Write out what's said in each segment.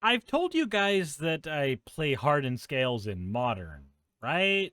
I've told you guys that I play hardened scales in Modern, right?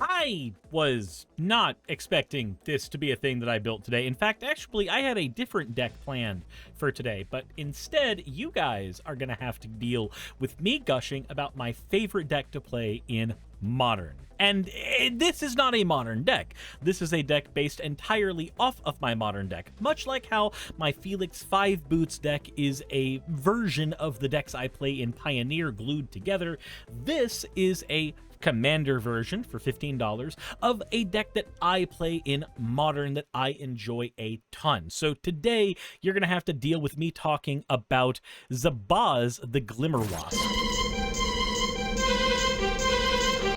I was not expecting this to be a thing that I built today. In fact, actually, I had a different deck planned for today, but instead, you guys are going to have to deal with me gushing about my favorite deck to play in Modern. And this is not a Modern deck. This is a deck based entirely off of my Modern deck, much like how my Felix 5 Boots deck is a version of the decks I play in Pioneer glued together. This is a Commander version for $15 of a deck that I play in Modern that I enjoy a ton. So today, you're going to have to deal with me talking about Zabaz the Glimmerwasp.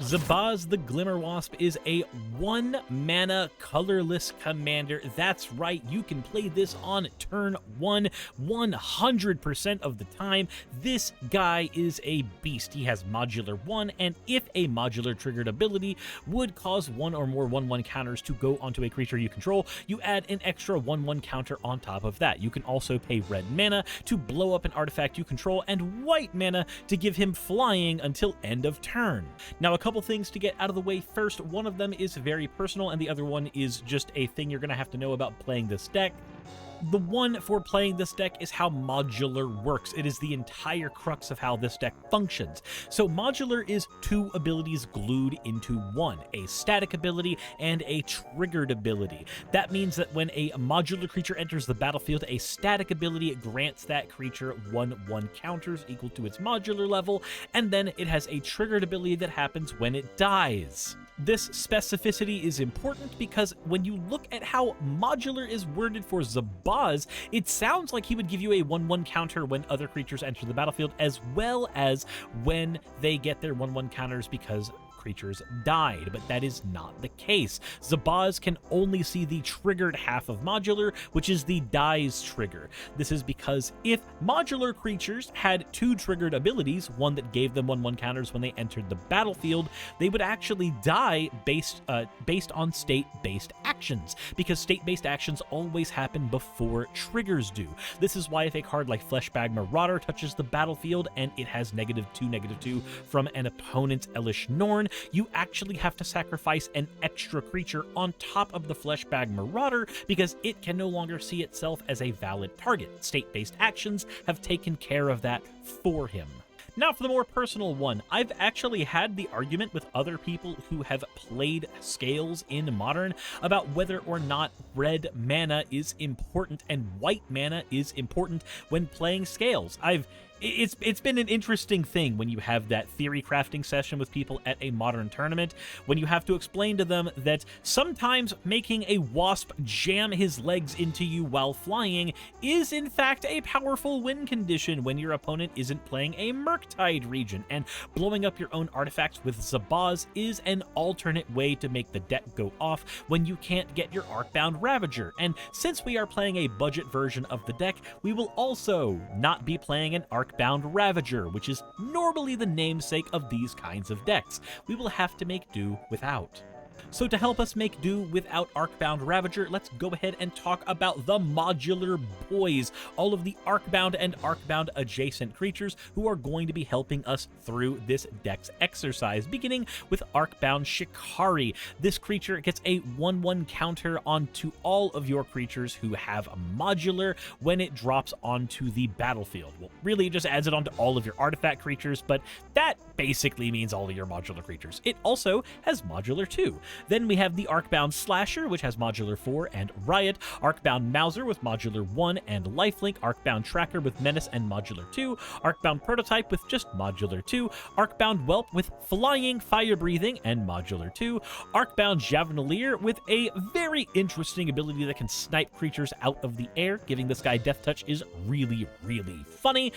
Zabaz the Glimmerwasp is a 1-mana colorless commander. That's right, you can play this on turn 1 100% of the time. This guy is a beast. He has Modular 1, and if a Modular triggered ability would cause one or more 1/1 counters to go onto a creature you control, you add an extra 1/1 counter on top of that. You can also pay red mana to blow up an artifact you control, and white mana to give him flying until end of turn. Now, a couple things to get out of the way first. One of them is very personal, and the other one is just a thing you're going to have to know about playing this deck. The one for playing this deck is how Modular works. It is the entire crux of how this deck functions. So Modular is 2 abilities glued into one, a static ability and a triggered ability. That means that when a Modular creature enters the battlefield, a static ability grants that creature 1/1 counters equal to its Modular level, and then it has a triggered ability that happens when it dies. This specificity is important because when you look at how Modular is worded for Zabaz, it sounds like he would give you a 1/1 counter when other creatures enter the battlefield, as well as when they get their 1/1 counters because creatures died, but that is not the case. Zabaz can only see the triggered half of Modular, which is the dies trigger. This is because if Modular creatures had 2 triggered abilities, one that gave them 1/1 counters when they entered the battlefield, they would actually die based on state-based actions, because state-based actions always happen before triggers do. This is why if a card like Fleshbag Marauder touches the battlefield and it has -2/2 from an opponent's Elish Norn, you actually have to sacrifice an extra creature on top of the Fleshbag Marauder because it can no longer see itself as a valid target. State-based actions have taken care of that for him. Now for the more personal one, I've actually had the argument with other people who have played Scales in Modern about whether or not red mana is important and white mana is important when playing Scales. It's been an interesting thing when you have that theory crafting session with people at a Modern tournament, when you have to explain to them that sometimes making a wasp jam his legs into you while flying is in fact a powerful win condition when your opponent isn't playing a Murktide region, and blowing up your own artifacts with Zabaz is an alternate way to make the deck go off when you can't get your Arcbound Ravager. And since we are playing a budget version of the deck, we will also not be playing an Arcbound Ravager, which is normally the namesake of these kinds of decks. We will have to make do without. So to help us make do without Arcbound Ravager, let's go ahead and talk about the Modular Boys, all of the Arcbound and Arcbound adjacent creatures who are going to be helping us through this deck's exercise, beginning with Arcbound Shikari. This creature gets a 1/1 counter onto all of your creatures who have Modular when it drops onto the battlefield. Well, really it just adds it onto all of your artifact creatures, but that basically means all of your Modular creatures. It also has Modular 2. Then we have the Arcbound Slasher, which has Modular 4 and Riot, Arcbound Mauser with Modular 1 and Lifelink, Arcbound Tracker with Menace and Modular 2, Arcbound Prototype with just Modular 2, Arcbound Whelp with Flying, Fire Breathing and Modular 2, Arcbound Javelinier with a very interesting ability that can snipe creatures out of the air. Giving this guy Death Touch is really, really funny.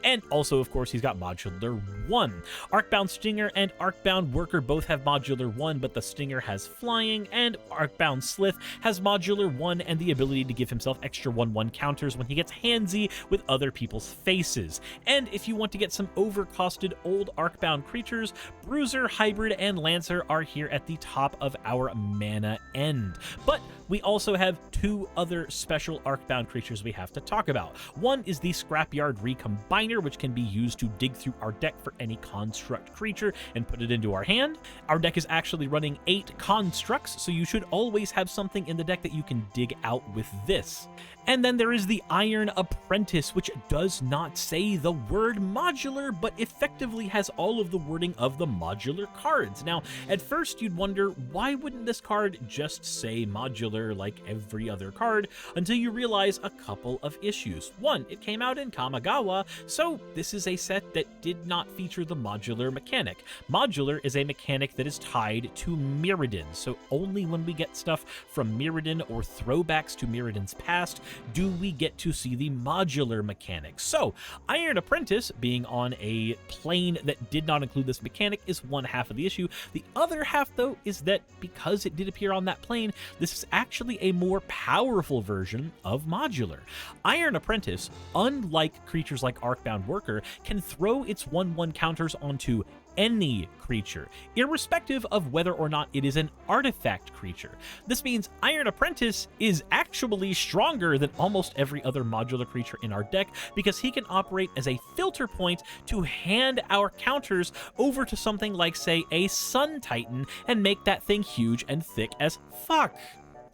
And also, of course, he's got Modular 1. Arcbound Stinger and Arcbound Worker both have Modular 1, but the Stinger has flying, and Arcbound Slith has Modular 1 and the ability to give himself extra 1/1 counters when he gets handsy with other people's faces. And if you want to get some overcosted old Arcbound creatures, Bruiser, Hybrid, and Lancer are here at the top of our mana end. But we also have two other special Arcbound creatures we have to talk about. One is the Scrapyard Recombiner, which can be used to dig through our deck for any construct creature and put it into our hand. Our deck is actually running 8 constructs, so you should always have something in the deck that you can dig out with this. And then there is the Iron Apprentice, which does not say the word modular, but effectively has all of the wording of the modular cards. Now, at first you'd wonder, why wouldn't this card just say modular like every other card, until you realize a couple of issues. One, it came out in Kamigawa, so this is a set that did not feature the modular mechanic. Modular is a mechanic that is tied to Mirrodin, so only when we get stuff from Mirrodin or throwbacks to Mirrodin's past do we get to see the modular mechanic. So, Iron Apprentice, being on a plane that did not include this mechanic, is one half of the issue. The other half, though, is that because it did appear on that plane, this is actually a more powerful version of modular. Iron Apprentice, unlike creatures like Arcbound Worker, can throw its 1/1 counters onto any creature, irrespective of whether or not it is an artifact creature. This means Iron Apprentice is actually stronger than almost every other modular creature in our deck, because he can operate as a filter point to hand our counters over to something like, say, a Sun Titan and make that thing huge and thick as fuck.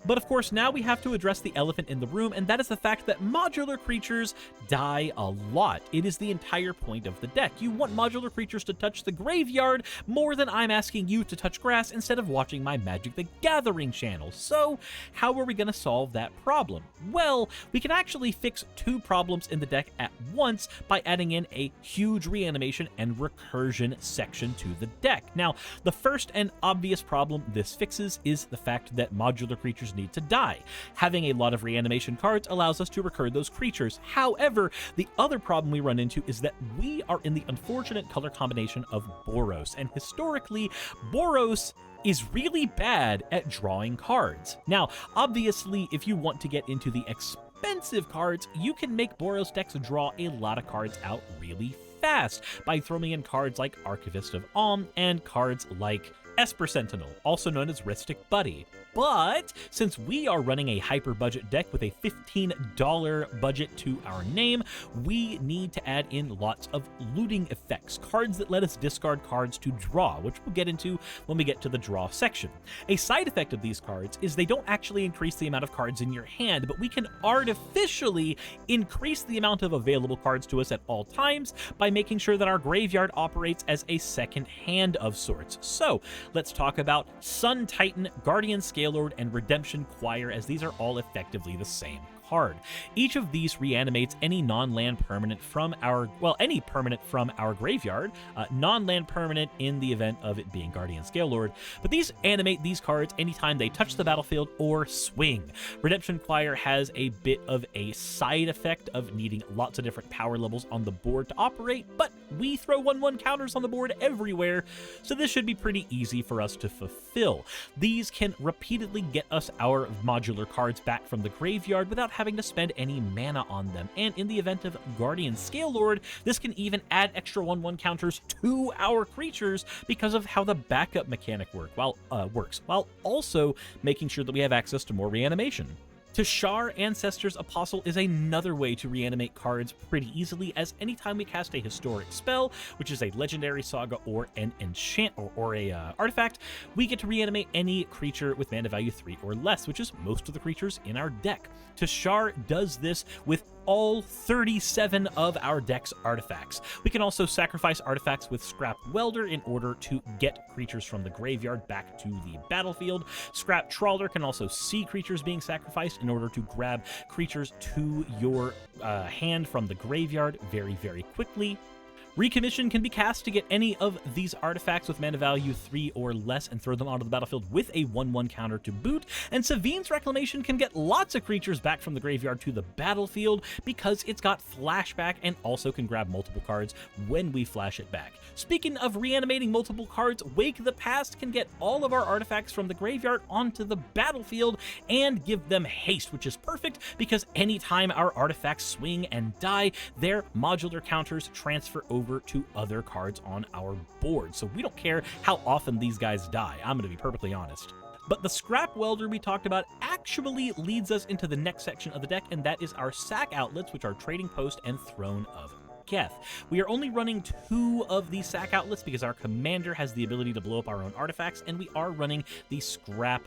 But of course, now we have to address the elephant in the room, and that is the fact that modular creatures die a lot. It is the entire point of the deck. You want modular creatures to touch the graveyard more than I'm asking you to touch grass instead of watching my Magic the Gathering channel. So, how are we going to solve that problem? Well, we can actually fix 2 problems in the deck at once by adding in a huge reanimation and recursion section to the deck. Now, the first and obvious problem this fixes is the fact that modular creatures need to die. Having a lot of reanimation cards allows us to recur those creatures. However, the other problem we run into is that we are in the unfortunate color combination of Boros, and historically, Boros is really bad at drawing cards. Now, obviously, if you want to get into the expensive cards, you can make Boros decks draw a lot of cards out really fast by throwing in cards like Archivist of Alm and cards like Esper Sentinel, also known as Ristic Buddy. But since we are running a hyper budget deck with a $15 budget to our name, we need to add in lots of looting effects, cards that let us discard cards to draw, which we'll get into when we get to the draw section. A side effect of these cards is they don't actually increase the amount of cards in your hand, but we can artificially increase the amount of available cards to us at all times by making sure that our graveyard operates as a second hand of sorts. So let's talk about Sun Titan, Guardian Scalelord, and Redemption Choir, as these are all effectively the same card. Each of these reanimates any non-land permanent from our, well, any permanent from our graveyard, non-land permanent in the event of it being Guardian Scalelord, but these animate these cards anytime they touch the battlefield or swing. Redemption Choir has a bit of a side effect of needing lots of different power levels on the board to operate, but we throw 1/1 counters on the board everywhere, so this should be pretty easy for us to fulfill. These can repeatedly get us our modular cards back from the graveyard without having to spend any mana on them, and in the event of Guardian Scalelord, this can even add extra 1/1 counters to our creatures because of how the backup mechanic works, while also making sure that we have access to more reanimation. Tashar Ancestor's Apostle is another way to reanimate cards pretty easily, as anytime we cast a historic spell, which is a legendary saga or an enchant or a artifact, we get to reanimate any creature with mana value 3 or less, which is most of the creatures in our deck. Tashar does this with all 37 of our deck's artifacts. We can also sacrifice artifacts with Scrap Welder in order to get creatures from the graveyard back to the battlefield. Scrap Trawler can also see creatures being sacrificed in order to grab creatures to your hand from the graveyard very, very quickly. Recommission can be cast to get any of these artifacts with mana value 3 or less and throw them onto the battlefield with a 1/1 counter to boot, and Sevinne's Reclamation can get lots of creatures back from the graveyard to the battlefield because it's got flashback and also can grab multiple cards when we flash it back. Speaking of reanimating multiple cards, Wake the Past can get all of our artifacts from the graveyard onto the battlefield and give them haste, which is perfect because anytime our artifacts swing and die, their modular counters transfer over to other cards on our board. So we don't care how often these guys die, I'm going to be perfectly honest. But the Scrap Welder we talked about actually leads us into the next section of the deck, and that is our sack outlets, which are Trading Post and Throne of Geth. We are only running 2 of these sack outlets because our commander has the ability to blow up our own artifacts, and we are running the scrap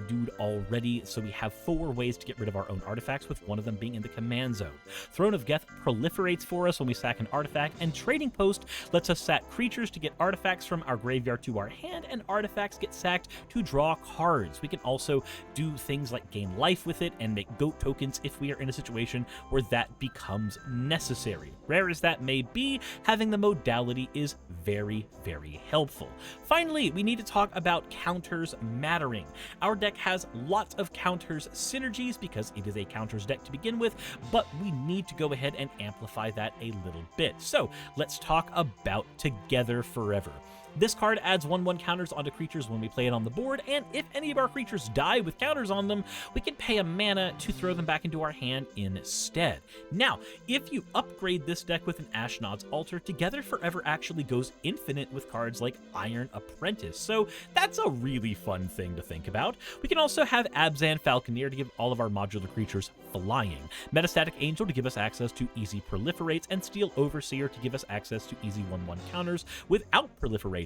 dude already, so we have 4 ways to get rid of our own artifacts, with one of them being in the command zone. Throne of Geth proliferates for us when we sack an artifact, and Trading Post lets us sack creatures to get artifacts from our graveyard to our hand, and artifacts get sacked to draw cards. We can also do things like gain life with it and make goat tokens if we are in a situation where that becomes necessary. Rare as that may be, having the modality is very, very helpful. Finally, we need to talk about counters mattering. Our deck has lots of counters synergies because it is a counters deck to begin with, but we need to go ahead and amplify that a little bit. So let's talk about Together Forever. This card adds 1/1 counters onto creatures when we play it on the board, and if any of our creatures die with counters on them, we can pay a mana to throw them back into our hand instead. Now, if you upgrade this deck with an Ashnod's Altar, Together Forever actually goes infinite with cards like Iron Apprentice, so that's a really fun thing to think about. We can also have Abzan Falconeer to give all of our modular creatures flying, Metastatic Angel to give us access to easy proliferates, and Steel Overseer to give us access to easy 1/1 counters without proliferating.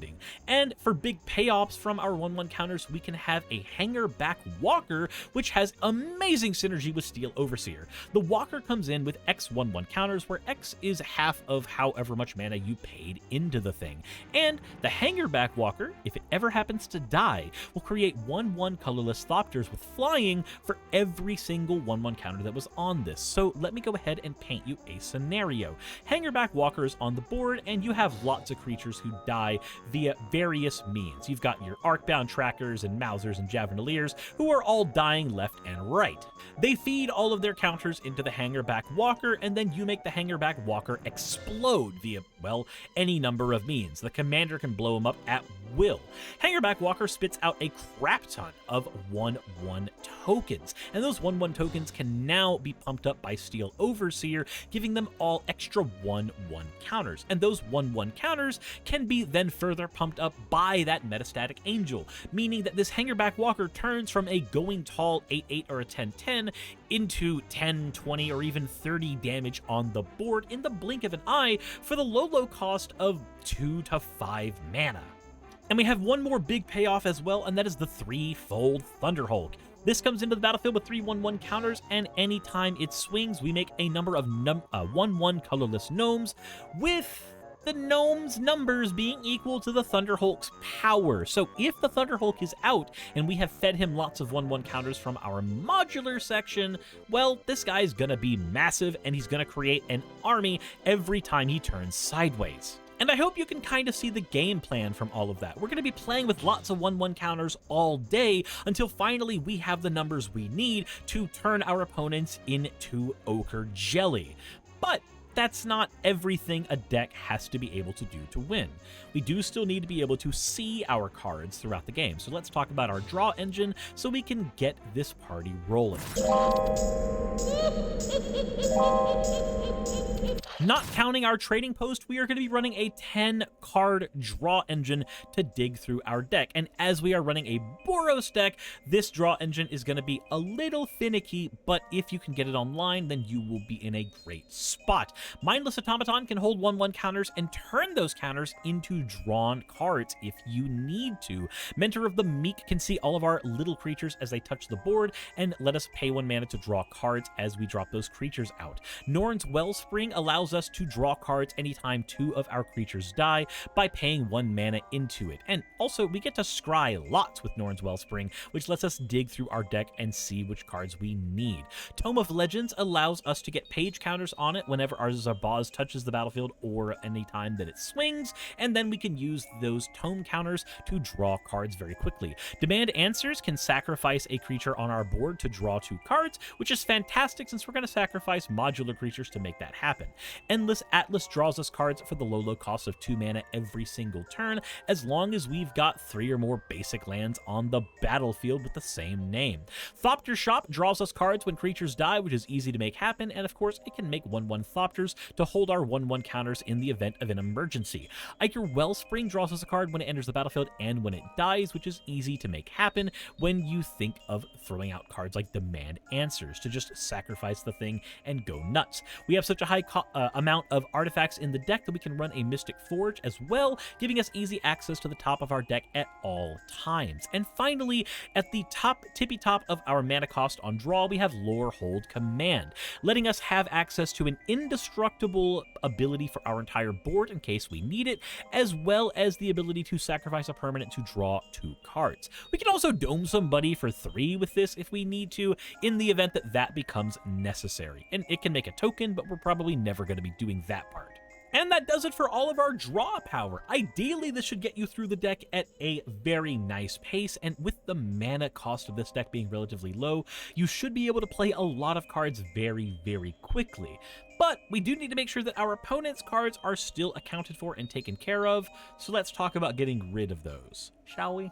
And for big payoffs from our 1/1 counters, we can have a Hangerback Walker, which has amazing synergy with Steel Overseer. The Walker comes in with X 1/1 counters, where X is half of however much mana you paid into the thing. And the Hangerback Walker, if it ever happens to die, will create 1/1 colorless Thopters with flying for every single 1/1 counter that was on this. So let me go ahead and paint you a scenario. Hangerback Walker is on the board, and you have lots of creatures who die via various means. You've got your Arcbound Trackers and Mousers and Javernaliers, who are all dying left and right. They feed all of their counters into the Hangerback Walker, and then you make the Hangerback Walker explode via, well, any number of means. The commander can blow them up at will. Hangerback Walker spits out a crap ton of 1/1 tokens, and those 1/1 tokens can now be pumped up by Steel Overseer, giving them all extra 1/1 counters, and those 1/1 counters can be then further pumped up by that Metastatic Angel, meaning that this Hangerback Walker turns from a going tall 8/8 or a 10/10 into 10, 20, or even 30 damage on the board in the blink of an eye for the low cost of 2 to 5 mana. And we have one more big payoff as well, and that is the 3-fold Thunderhulk. This comes into the battlefield with 3 1/1 counters, and anytime it swings, we make a number of 1/1 colorless gnomes, with the gnomes' numbers being equal to the Thunderhulk's power. So if the Thunderhulk is out and we have fed him lots of 1/1 counters from our modular section, well, this guy's gonna be massive, and he's gonna create an army every time he turns sideways. And I hope you can kind of see the game plan from all of that. We're going to be playing with lots of 1/1 counters all day until finally we have the numbers we need to turn our opponents into ochre jelly. But that's not everything a deck has to be able to do to win. We do still need to be able to see our cards throughout the game. So let's talk about our draw engine so we can get this party rolling. Not counting our Trading Post, we are going to be running a 10-card draw engine to dig through our deck. And as we are running a Boros deck, this draw engine is going to be a little finicky, but if you can get it online, then you will be in a great spot. Mindless Automaton can hold 1/1 counters and turn those counters into drawn cards if you need to. Mentor of the Meek can see all of our little creatures as they touch the board and let us pay 1 mana to draw cards as we drop those creatures out. Norn's Wellspring allows us to draw cards anytime 2 of our creatures die by paying 1 mana into it. And also, we get to scry lots with Norn's Wellspring, which lets us dig through our deck and see which cards we need. Tome of Legends allows us to get page counters on it whenever our Zabaz touches the battlefield or anytime that it swings, and then we can use those tome counters to draw cards very quickly. Demand Answers can sacrifice a creature on our board to draw 2 cards, which is fantastic since we're going to sacrifice modular creatures to make that happen. Endless Atlas draws us cards for the low cost of 2 mana every single turn, as long as we've got 3 or more basic lands on the battlefield with the same name. Thopter Shop draws us cards when creatures die, which is easy to make happen, and of course it can make 1/1 Thopters to hold our 1/1 counters in the event of an emergency. Ichor Wellspring draws us a card when it enters the battlefield and when it dies, which is easy to make happen when you think of throwing out cards like Demand Answers to just sacrifice the thing and go nuts. We have such a high amount of artifacts in the deck that we can run a Mystic Forge as well, giving us easy access to the top of our deck at all times. And finally, at the tippy top of our mana cost on draw, we have Lorehold Command, letting us have access to an indestructible ability for our entire board in case we need it, as well as the ability to sacrifice a permanent to draw 2 cards. We can also dome somebody for 3 with this if we need to, in the event that that becomes necessary. And it can make a token, but we're probably never going to be doing that part. And that does it for all of our draw power. Ideally, this should get you through the deck at a very nice pace, and with the mana cost of this deck being relatively low, you should be able to play a lot of cards very, very quickly. But we do need to make sure that our opponent's cards are still accounted for and taken care of, so let's talk about getting rid of those, shall we?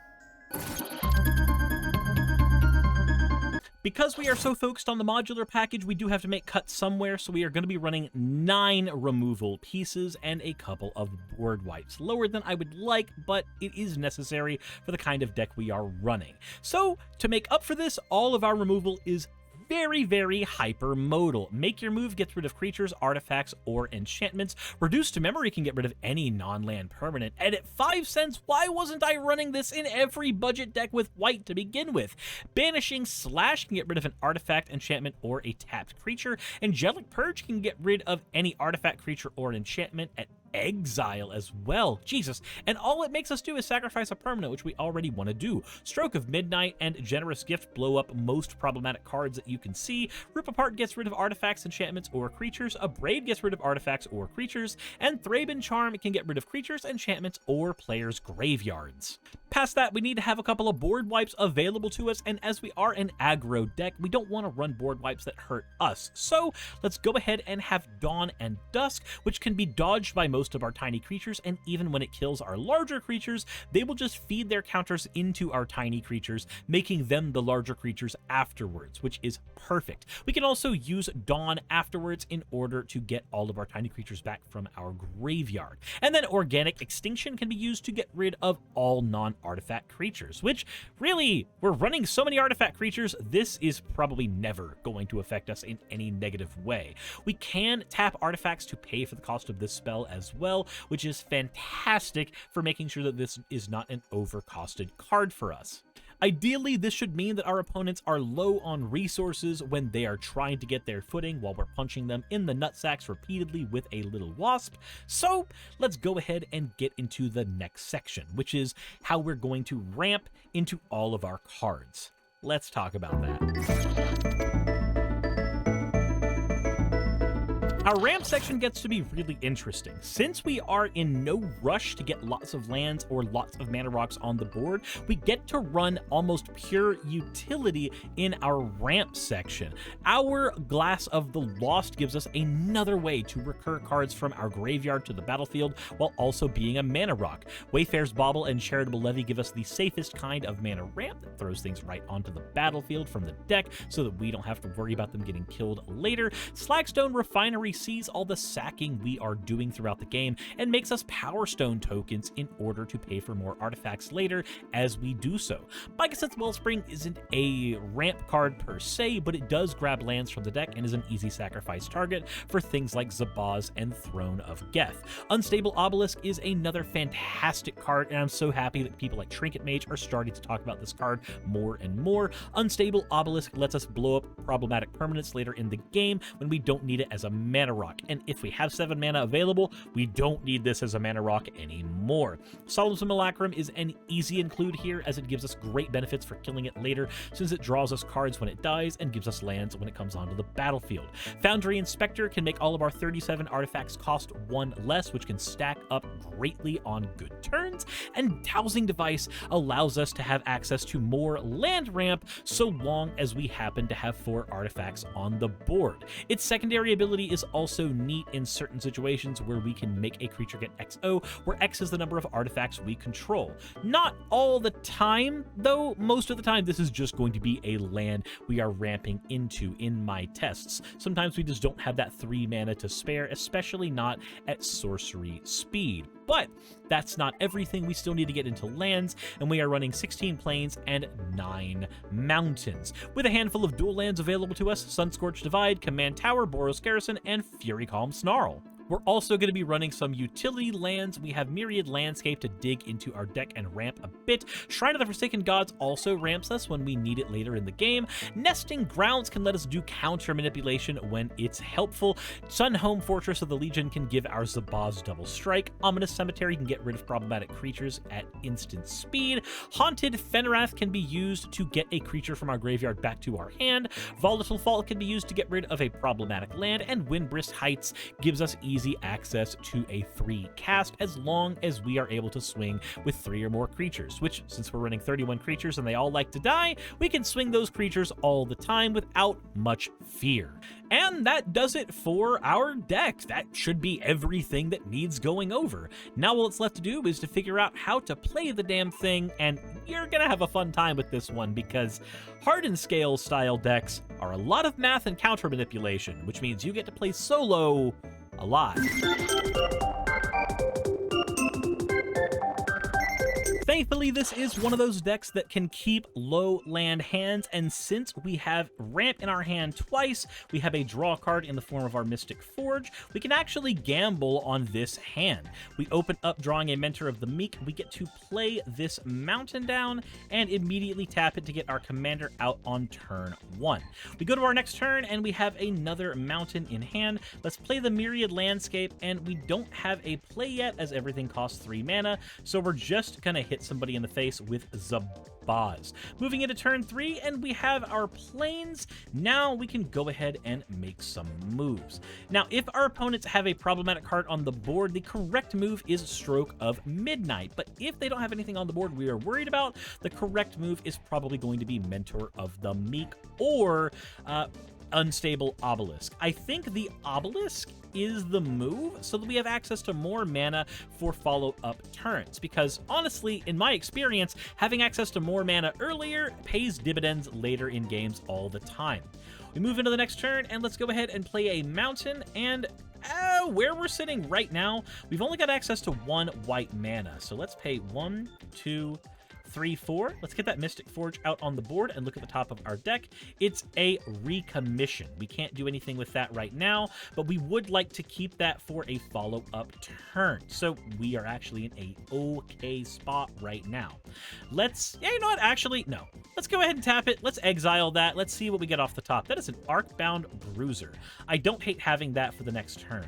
Because we are so focused on the modular package, we do have to make cuts somewhere, so we are going to be running 9 removal pieces and a couple of board wipes. Lower than I would like, but it is necessary for the kind of deck we are running. So, to make up for this, all of our removal is very, very hyper-modal. Make Your Move gets rid of creatures, artifacts, or enchantments. Reduce to Memory can get rid of any non-land permanent. And at 5 cents, why wasn't I running this in every budget deck with white to begin with? Banishing Slash can get rid of an artifact, enchantment, or a tapped creature. Angelic Purge can get rid of any artifact, creature, or enchantment at exile as well. Jesus. And all it makes us do is sacrifice a permanent, which we already want to do. Stroke of Midnight and Generous Gift blow up most problematic cards that you can see. Rip Apart gets rid of artifacts, enchantments, or creatures. Abrade gets rid of artifacts or creatures. And Thraben Charm can get rid of creatures, enchantments, or players' graveyards. Past that, we need to have a couple of board wipes available to us, and as we are an aggro deck, we don't want to run board wipes that hurt us. So let's go ahead and have Dawn and Dusk, which can be dodged by most of our tiny creatures, and even when it kills our larger creatures, they will just feed their counters into our tiny creatures, making them the larger creatures afterwards, which is perfect. We can also use Dawn afterwards in order to get all of our tiny creatures back from our graveyard. And then Organic Extinction can be used to get rid of all non-artifact creatures, which really, we're running so many artifact creatures, this is probably never going to affect us in any negative way. We can tap artifacts to pay for the cost of this spell as well, which is fantastic for making sure that this is not an overcosted card for us. Ideally, this should mean that our opponents are low on resources when they are trying to get their footing while we're punching them in the nutsacks repeatedly with a little wasp. So let's go ahead and get into the next section, which is how we're going to ramp into all of our cards. Let's talk about that. Our ramp section gets to be really interesting. Since we are in no rush to get lots of lands or lots of mana rocks on the board, we get to run almost pure utility in our ramp section. Our Glass of the Lost gives us another way to recur cards from our graveyard to the battlefield while also being a mana rock. Wayfarer's Bauble and Charitable Levy give us the safest kind of mana ramp that throws things right onto the battlefield from the deck so that we don't have to worry about them getting killed later. Slagstone Refinery sees all the sacking we are doing throughout the game and makes us Power Stone tokens in order to pay for more artifacts later as we do so. Spicytech Wellspring isn't a ramp card per se, but it does grab lands from the deck and is an easy sacrifice target for things like Zabaz and Throne of Geth. Unstable Obelisk is another fantastic card, and I'm so happy that people like Trinket Mage are starting to talk about this card more and more. Unstable Obelisk lets us blow up problematic permanents later in the game when we don't need it as a mana mana rock, and if we have 7 mana available, we don't need this as a mana rock anymore. Solemn Simulacrum is an easy include here, as it gives us great benefits for killing it later, since it draws us cards when it dies and gives us lands when it comes onto the battlefield. Foundry Inspector can make all of our 37 artifacts cost 1 less, which can stack up greatly on good turns, and Dowsing Device allows us to have access to more land ramp so long as we happen to have 4 artifacts on the board. Its secondary ability is also neat in certain situations where we can make a creature get XO, where X is the number of artifacts we control. Not all the time, though. Most of the time this is just going to be a land we are ramping into in my tests. Sometimes we just don't have that 3 mana to spare, especially not at sorcery speed. But that's not everything. We still need to get into lands, and we are running 16 plains and 9 mountains. With a handful of dual lands available to us: Sunscorched Divide, Command Tower, Boros Garrison, and Fury Calm Snarl. We're also going to be running some utility lands. We have Myriad Landscape to dig into our deck and ramp a bit. Shrine of the Forsaken Gods also ramps us when we need it later in the game. Nesting Grounds can let us do counter manipulation when it's helpful. Sunhome Fortress of the Legion can give our Zabaz double strike. Ominous Cemetery can get rid of problematic creatures at instant speed. Haunted Fenrath can be used to get a creature from our graveyard back to our hand. Volatile Fault can be used to get rid of a problematic land, and Windbrisk Heights gives us easy access to a 3 cast as long as we are able to swing with 3 or more creatures, which, since we're running 31 creatures and they all like to die, we can swing those creatures all the time without much fear. And that does it for our deck. That should be everything that needs going over. Now all it's left to do is to figure out how to play the damn thing, and you're gonna have a fun time with this one, because hardened scale style decks are a lot of math and counter manipulation, which means you get to play solo a lot. Thankfully, this is one of those decks that can keep low land hands, and since we have ramp in our hand twice, we have a draw card in the form of our Mystic Forge, we can actually gamble on this hand. We open up drawing a Mentor of the Meek, we get to play this mountain down, and immediately tap it to get our commander out on turn 1. We go to our next turn, and we have another mountain in hand. Let's play the Myriad Landscape, and we don't have a play yet, as everything costs 3 mana, so we're just gonna hit somebody in the face with Zabaz. Moving into turn 3, and we have our plains. Now we can go ahead and make some moves. Now, if our opponents have a problematic card on the board, the correct move is Stroke of Midnight. But if they don't have anything on the board we are worried about, the correct move is probably going to be Mentor of the Meek or Unstable Obelisk. I think the Obelisk is the move, so that we have access to more mana for follow-up turns, because honestly, in my experience, having access to more mana earlier pays dividends later in games all the time. We move into the next turn, and let's go ahead and play a mountain, and where we're sitting right now, we've only got access to 1 white mana, so let's pay 1, 2, 3, 4. Let's get that Mystic Forge out on the board and look at the top of our deck. It's a Recommission. We can't do anything with that right now, but we would like to keep that for a follow-up turn. So we are actually in a okay spot right now. Let's, yeah, you know what? Actually, no. Let's go ahead and tap it. Let's exile that. Let's see what we get off the top. That is an Arcbound Bruiser. I don't hate having that for the next turn.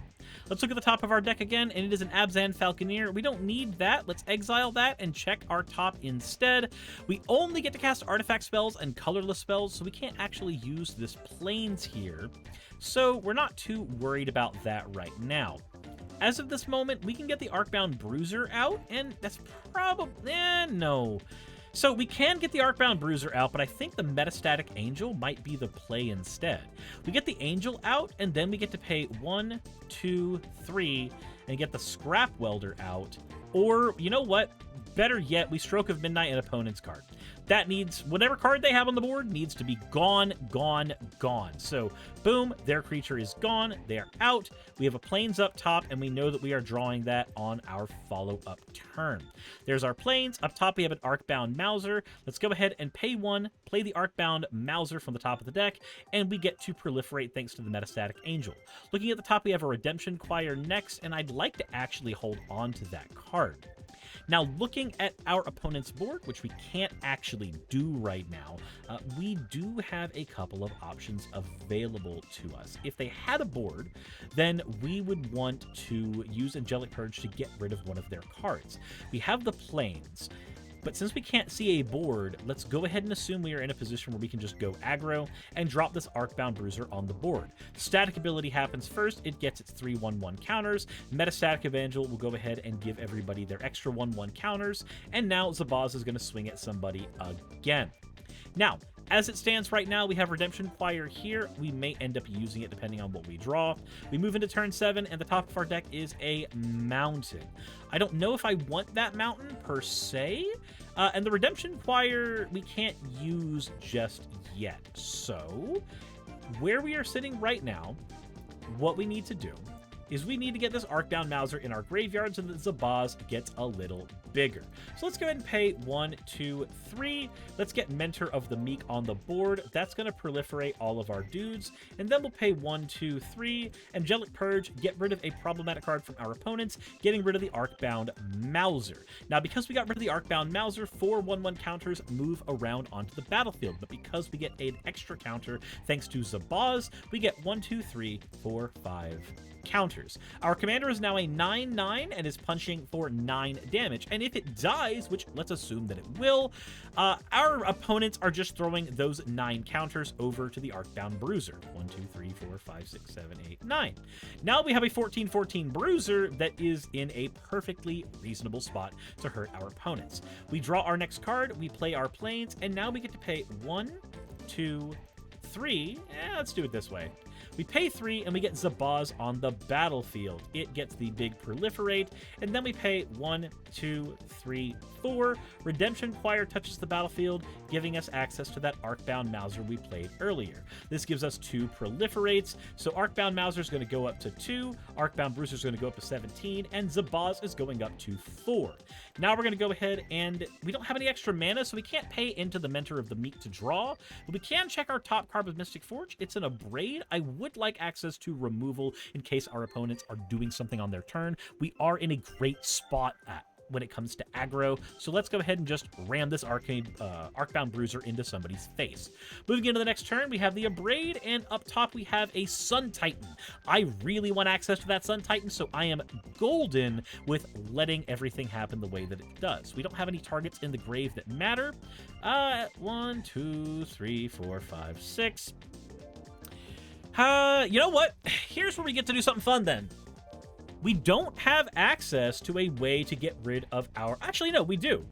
Let's look at the top of our deck again, and it is an Abzan Falconeer. We don't need that. Let's exile that and check our top instead. We only get to cast artifact spells and colorless spells, so we can't actually use this plains here. So we're not too worried about that right now. As of this moment, we can get the Arcbound Bruiser out, and that's probably... no. So we can get the Arcbound Bruiser out, but I think the Metastatic Angel might be the play instead. We get the Angel out, and then we get to pay 1, 2, 3, and get the Scrap Welder out. Or, you know what? Better yet, we Stroke of Midnight an opponent's card. That needs, whatever card they have on the board needs to be gone, gone, gone. So, boom, their creature is gone, they are out, we have a plains up top, and we know that we are drawing that on our follow-up turn. There's our plains. Up top, we have an Arcbound Mauser. Let's go ahead and pay 1, play the Arcbound Mauser from the top of the deck, and we get to proliferate thanks to the Metastatic Angel. Looking at the top, we have a Redemption Choir next, and I'd like to actually hold on to that card. Now, looking at our opponent's board, which we can't actually do right now, we do have a couple of options available to us. If they had a board, then we would want to use Angelic Purge to get rid of one of their cards. We have the Plains. But since we can't see a board, let's go ahead and assume we are in a position where we can just go aggro and drop this Arcbound Bruiser on the board. Static ability happens first. It gets its 3/1/1 counters. Metastatic Evangel will go ahead and give everybody their extra 1/1 counters. And now Zabaz is going to swing at somebody again. Now, as it stands right now, we have Redemption Choir here. We may end up using it depending on what we draw. We move into turn 7, and the top of our deck is a mountain. I don't know if I want that mountain per se, and the Redemption Choir we can't use just yet. So, where we are sitting right now, what we need to do is we need to get this Arcbound Mauser in our graveyard so that Zabaz gets a little bigger. So let's go ahead and pay 1, 2, 3. Let's get Mentor of the Meek on the board. That's going to proliferate all of our dudes. And then we'll pay 1, 2, 3. Angelic Purge, get rid of a problematic card from our opponents, getting rid of the Arcbound Mauser. Now, because we got rid of the Arcbound Mauser, 4 1/1 counters move around onto the battlefield. But because we get an extra counter thanks to Zabaz, we get 1, 2, 3, 4, 5 counters. Our commander is now a 9/9 and is punching for 9 damage. And if it dies, which let's assume that it will, our opponents are just throwing those 9 counters over to the Arcbound Bruiser. 1, 2, 3, 4, 5, 6, 7, 8, 9. Now we have a 14/14 Bruiser that is in a perfectly reasonable spot to hurt our opponents. We draw our next card, we play our Plains, and now we get to pay 1, 2, 3. Let's do it this way. We pay 3, and we get Zabaz on the battlefield. It gets the big proliferate, and then we pay 1, 2, 3, 4. Redemption Choir touches the battlefield, giving us access to that Arcbound Mauser we played earlier. This gives us 2 proliferates, so Arcbound Mauser is going to go up to 2, Arcbound Bruiser is going to go up to 17, and Zabaz is going up to 4. Now we're going to go ahead and we don't have any extra mana, so we can't pay into the Mentor of the Meek to draw, but we can check our top card with Mystic Forge. It's an Abrade. I would like access to removal in case our opponents are doing something on their turn. We are in a great spot when it comes to aggro, so let's go ahead and just ram this Arcbound Bruiser into somebody's face. Moving into the next turn, we have the Abrade, and up top we have a Sun Titan. I really want access to that Sun Titan, so I am golden with letting everything happen the way that it does. We don't have any targets in the grave that matter. 1, 2, 3, 4, 5, 6. You know what? Here's where we get to do something fun then. We don't have access to a way to get rid of our... Actually, no, we do.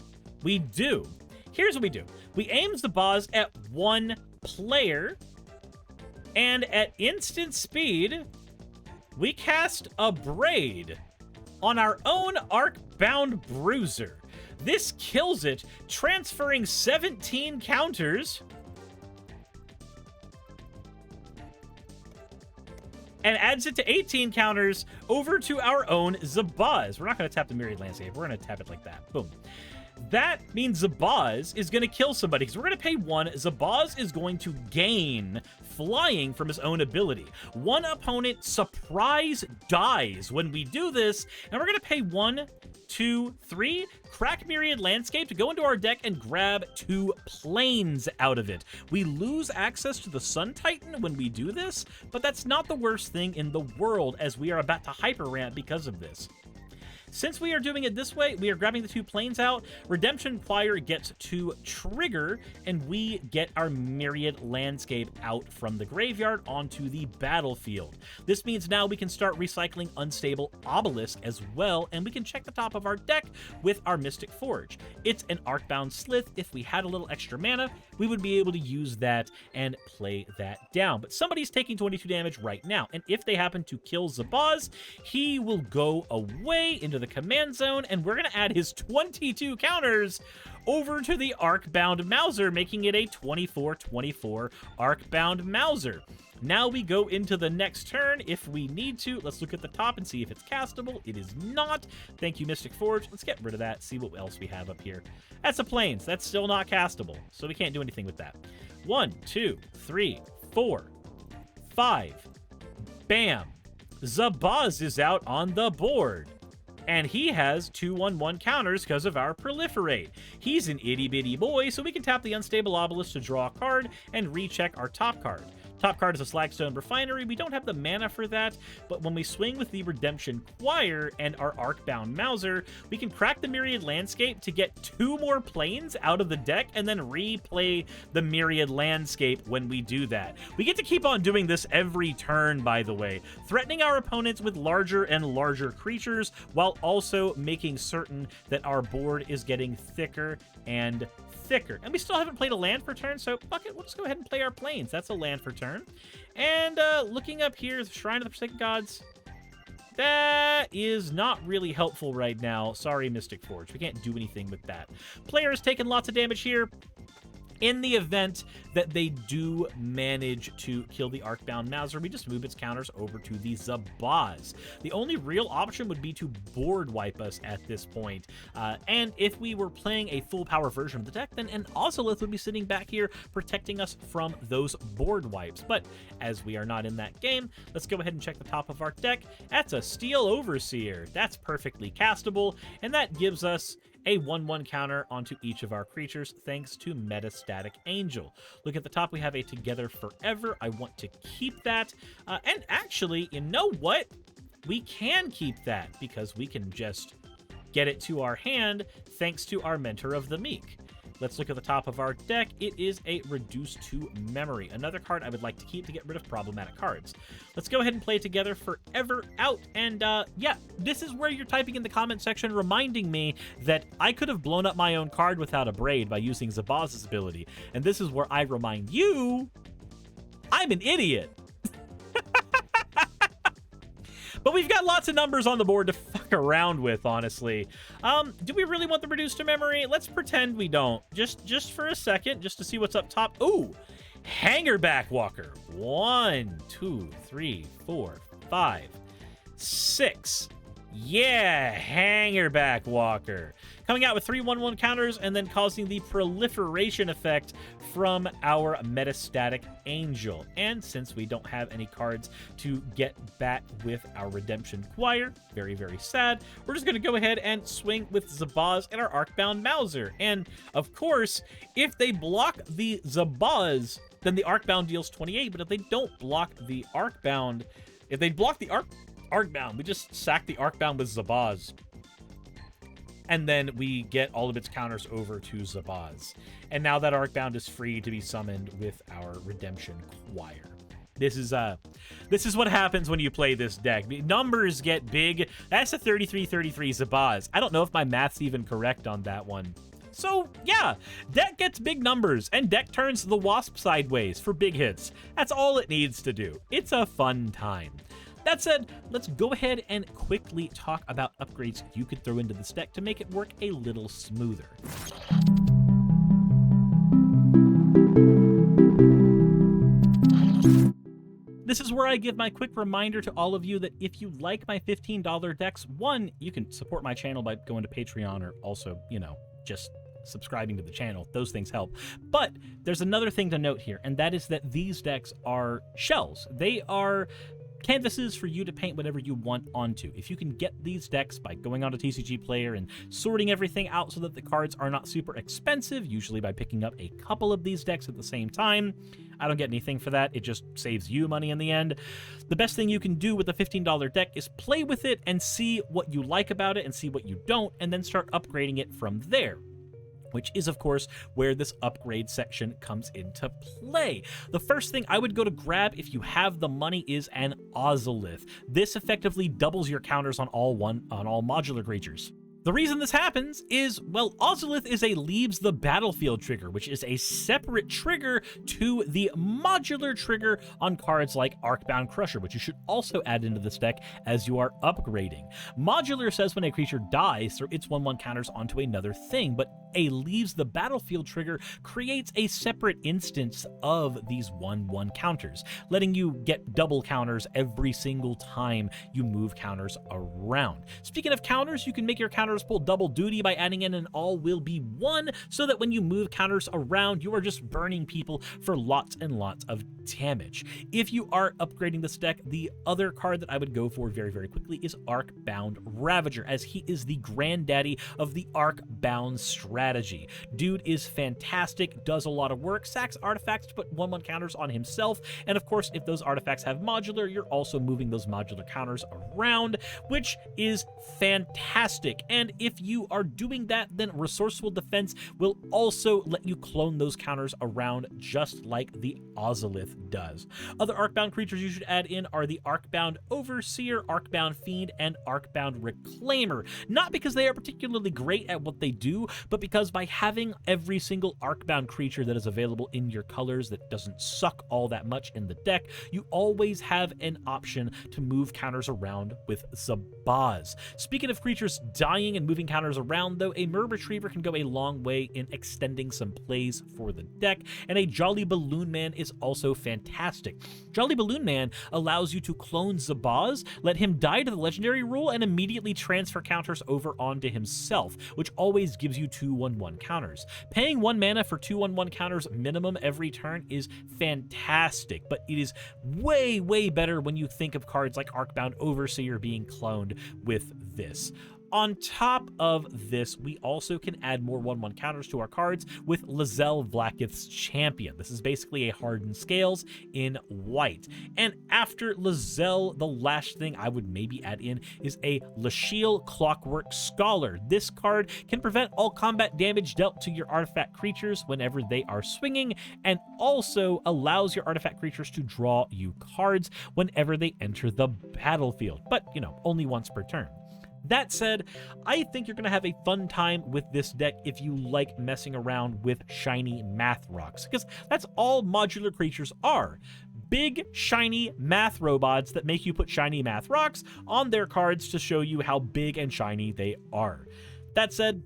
We do. Here's what we do. We aim Zabaz at 1 player, and at instant speed, we cast Abrade on our own Arcbound Bruiser. This kills it, transferring 17 counters and adds it to 18 counters over to our own Zabaz. We're not going to tap the Myriad Landscape. We're going to tap it like that. Boom. That means Zabaz is going to kill somebody, because we're going to pay 1. Zabaz is going to gain flying from his own ability. One opponent surprise dies when we do this, and we're going to pay 1, 2, 3, crack Myriad Landscape to go into our deck and grab 2 Plains out of it. We lose access to the Sun Titan when we do this, but that's not the worst thing in the world, as we are about to hyper ramp because of this. Since we are doing it this way, we are grabbing the 2 Plains out. Redemption Choir gets to trigger, and we get our Myriad Landscape out from the graveyard onto the battlefield. This means now we can start recycling Unstable Obelisk as well, and we can check the top of our deck with our Mystic Forge. It's an Arcbound Slith. If we had a little extra mana, we would be able to use that and play that down. But somebody's taking 22 damage right now, and if they happen to kill Zabaz, he will go away into the command zone, and we're going to add his 22 counters over to the Arcbound Mauser, making it a 24/24 Arcbound Mauser. Now we go into the next turn if we need to. Let's look at the top and see if it's castable. It is not. Thank you, Mystic Forge. Let's get rid of that, see what else we have up here. That's a Plains. That's still not castable, so we can't do anything with that. 1, 2, 3, 4, 5. Bam. Zabaz is out on the board. And he has 2/1/1 counters because of our proliferate. He's an itty bitty boy, so we can tap the unstable obelisk to draw a card and recheck our top card. Top card is a Slagstone Refinery. We don't have the mana for that, but when we swing with the Redemption Choir and our Arcbound Mauser, we can crack the Myriad Landscape to get 2 more planes out of the deck and then replay the Myriad Landscape when we do that. We get to keep on doing this every turn, by the way, threatening our opponents with larger and larger creatures while also making certain that our board is getting thicker and thicker. And we still haven't played a land for turn, so fuck it, we'll just go ahead and play our planes. That's a land for turn. And looking up here, the Shrine of the Forsaken Gods, that is not really helpful right now. Sorry, Mystic Forge. We can't do anything with that. Player has taken lots of damage here. In the event that they do manage to kill the Arcbound Mauser, we just move its counters over to the Zabaz. The only real option would be to board wipe us at this point. And if we were playing a full power version of the deck, then an Ozolith would be sitting back here protecting us from those board wipes. But as we are not in that game, let's go ahead and check the top of our deck. That's a Steel Overseer. That's perfectly castable, and that gives us a 1/1 counter onto each of our creatures, thanks to Metastatic Angel. Look at the top, we have a Together Forever. I want to keep that. And actually, you know what? We can keep that, because we can just get it to our hand, thanks to our Mentor of the Meek. Let's look at the top of our deck. It is a Reduce to Memory, another card I would like to keep to get rid of problematic cards. Let's go ahead and play Together Forever out. And yeah, this is where you're typing in the comment section reminding me that I could have blown up my own card without a Braid by using Zabaz's ability. And this is where I remind you, I'm an idiot. But we've got lots of numbers on the board to fuck around with, honestly. Do we really want the Reduce to Memory? Let's pretend we don't. Just for a second, just to see what's up top. Ooh, Hangerback Walker. 1, 2, 3, 4, 5, 6. Yeah, Hangerback Walker. Coming out with 3/1/1 counters and then causing the proliferation effect from our Metastatic Angel. And since we don't have any cards to get back with our Redemption Choir, very, very sad, we're just going to go ahead and swing with Zabaz and our Arcbound Mauser. And of course, if they block the Zabaz, then the Arcbound deals 28. But if they don't block the Arcbound, if they block the Arcbound, we just sack the Arcbound with Zabaz. And then we get all of its counters over to Zabaz. And now that Arcbound is free to be summoned with our Redemption Choir. This is what happens when you play this deck. Numbers get big. That's a 33-33 Zabaz. I don't know if my math's even correct on that one. So, yeah, deck gets big numbers, and deck turns the Wasp sideways for big hits. That's all it needs to do. It's a fun time. That said, let's go ahead and quickly talk about upgrades you could throw into this deck to make it work a little smoother. This is where I give my quick reminder to all of you that if you like my $15 decks, one, you can support my channel by going to Patreon, or also, you know, just subscribing to the channel. Those things help. But there's another thing to note here, and that is that these decks are shells. They are canvases for you to paint whatever you want onto. If you can get these decks by going onto TCG Player and sorting everything out so that the cards are not super expensive, usually by picking up a couple of these decks at the same time, I don't get anything for that. It just saves you money in the end. The best thing you can do with a $15 deck is play with it and see what you like about it and see what you don't, and then start upgrading it from there, which is, of course, where this upgrade section comes into play. The first thing I would go to grab if you have the money is an Ozolith. This effectively doubles your counters on all modular creatures. The reason this happens is, well, Ozolith is a leaves the battlefield trigger, which is a separate trigger to the modular trigger on cards like Arcbound Crusher, which you should also add into this deck as you are upgrading. Modular says when a creature dies, throw its 1/1 counters onto another thing, but a leaves the battlefield trigger creates a separate instance of these 1/1 counters, letting you get double counters every single time you move counters around. Speaking of counters, you can make your counters counters pull double duty by adding in an all will be 1, so that when you move counters around, you are just burning people for lots and lots of damage. If you are upgrading this deck, the other card that I would go for very, very quickly is Arcbound Ravager, as he is the granddaddy of the Arcbound strategy. Dude is fantastic, does a lot of work, sacks artifacts to put 1/1 counters on himself, and of course, if those artifacts have modular, you're also moving those modular counters around, which is fantastic. And if you are doing that, then Resourceful Defense will also let you clone those counters around, just like the Ozolith does. Other Arcbound creatures you should add in are the Arcbound Overseer, Arcbound Fiend, and Arcbound Reclaimer. Not because they are particularly great at what they do, but because by having every single Arcbound creature that is available in your colors that doesn't suck all that much in the deck, you always have an option to move counters around with Zabaz. Speaking of creatures dying and moving counters around, though, a Merb Retriever can go a long way in extending some plays for the deck, and a Jolly Balloon Man is also fantastic. Jolly Balloon Man allows you to clone Zabaz, let him die to the legendary rule, and immediately transfer counters over onto himself, which always gives you 2/1/1 counters. Paying 1 mana for 2/1/1 counters minimum every turn is fantastic, but it is way, way better when you think of cards like Arcbound Overseer being cloned with this. On top of this, we also can add more 1/1 counters to our cards with Lizelle Blacketh's Champion. This is basically a hardened scales in white. And after Lizelle, the last thing I would maybe add in is a Lashiel Clockwork Scholar. This card can prevent all combat damage dealt to your artifact creatures whenever they are swinging, and also allows your artifact creatures to draw you cards whenever they enter the battlefield, but, you know, only once per turn. That said, I think you're going to have a fun time with this deck if you like messing around with shiny math rocks, because that's all modular creatures are. Big, shiny math robots that make you put shiny math rocks on their cards to show you how big and shiny they are. That said,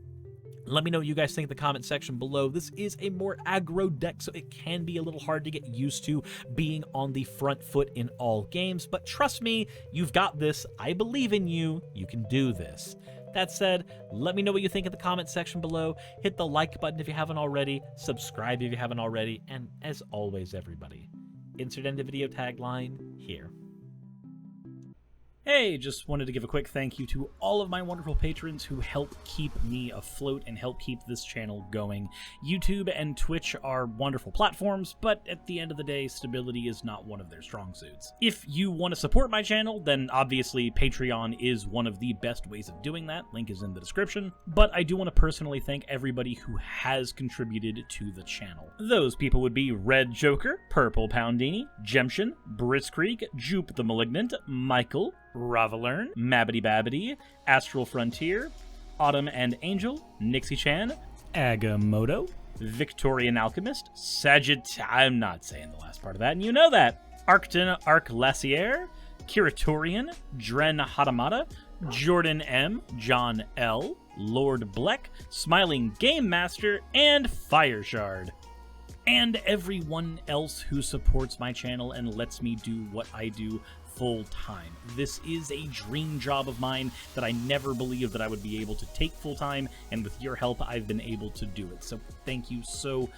let me know what you guys think in the comment section below. This is a more aggro deck, so it can be a little hard to get used to being on the front foot in all games, but trust me, you've got this. I believe in you. You can do this. That said, let me know what you think in the comment section below. Hit the like button if you haven't already, subscribe if you haven't already, and as always, everybody, insert end of video tagline here. Hey, just wanted to give a quick thank you to all of my wonderful patrons who help keep me afloat and help keep this channel going. YouTube and Twitch are wonderful platforms, but at the end of the day, stability is not one of their strong suits. If you want to support my channel, then obviously Patreon is one of the best ways of doing that. Link is in the description. But I do want to personally thank everybody who has contributed to the channel. Those people would be Red Joker, Purple Poundini, Jemshin, Briskreek, Jupe the Malignant, Michael, Ravalern, Mabbity Babbity, Astral Frontier, Autumn and Angel, Nixie Chan, Agamotto, Victorian Alchemist, I'm not saying the last part of that, and you know that, Arcton Arclacier, Kiratorian, Dren Hadamata, Jordan M, John L, Lord Bleck, Smiling Game Master, and Fire Shard. And everyone else who supports my channel and lets me do what I do full time. This is a dream job of mine that I never believed that I would be able to take full time, and with your help, I've been able to do it. So thank you so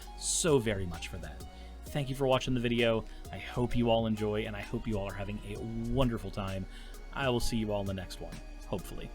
very much for that. Thank you for watching the video. I hope you all enjoy, and I hope you all are having a wonderful time. I will see you all in the next one, hopefully.